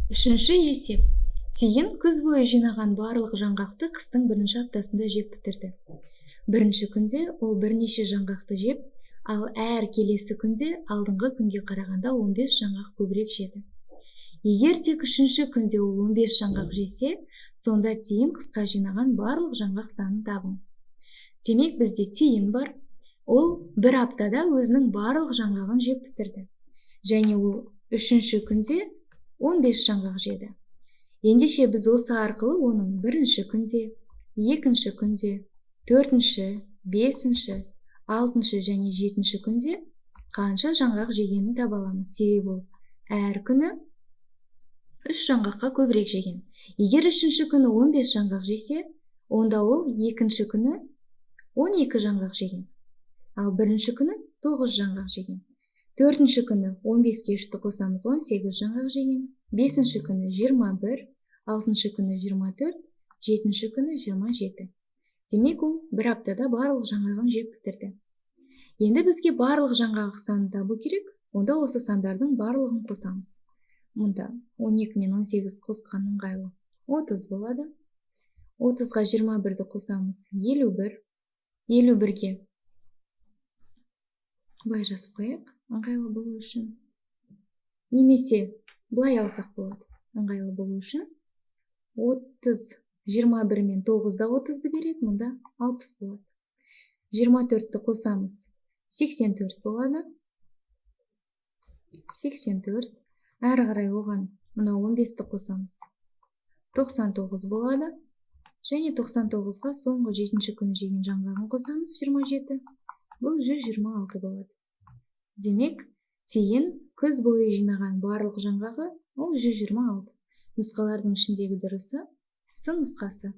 Үшінші есеп. Тиын күз бойы жинаған барлық жаңғақты қыстың бірінші аптасында жеп бітірді. Бірінші күнде ол бірнеше жаңғақты жеп, ал әр келесі күнде алдыңғы күнге қарағанда 15 жаңғақ көбірек жеді. Егер тек үшінші күнде ол 15 жаңғақ жесе, сонда тиын қысқа жинаған барлық жаңғақ санын табыңыз. Демек бізде тиын бар. Ол бір аптада өзінің барлық жаңғағын жеп бітірді. Және ол үшінші күнде 15 жаңғақ жеді. Ендеше біз осы арқылы оның бірінші күнде, екінші күнде, төртінші, бесінші, алтыншы және жетінші күнде қанша жаңғақ жегенін таба аламыз. Себебі ол әр күні 3 жаңғаққа көбірек жеген. Егер үшінші күні 15 жаңғақ жесе, онда ол екінші күні 12 жаңғақ жеген. Ал бірінші күні 9 жаңғақ жеген. Төртінші күні 15-ке 3-ті қосамыз, 18 жаңғақ жеген. Бесінші күні 21, алтыншы күні 24, жетінші күні 27. Демек ол бір аптада барлық жаңғағын жеп бітірді. Енді бізге барлық жаңғақ санын табу керек. Онда осы сандардың барлығын қосамыз. Мұнда 12 мен 18 қосқан ыңғайлы 30 болады. 30-ға 21-ді қосамыз, 51. 51-ге былай жазып қояйық, ыңғайлы болу үшін. Немесе былай алсақ болады, ыңғайлы болу үшін. 30, 21 мен 9-да 30-ды береді, мұнда 60 болады. 24-ті қосамыз, 84 болады. 84. Әрі қарай оған мына 15-ті қосамыз, 99 болады. Және 99-ға соңғы 7-ші күні жеген жаңғағын қосамыз, 27. Бұл 126 болады. Демек, тиын күз бойы жинаған барлық жаңғағы ол 126. Нұсқалардың ішіндегі дұрысы С нұсқасы.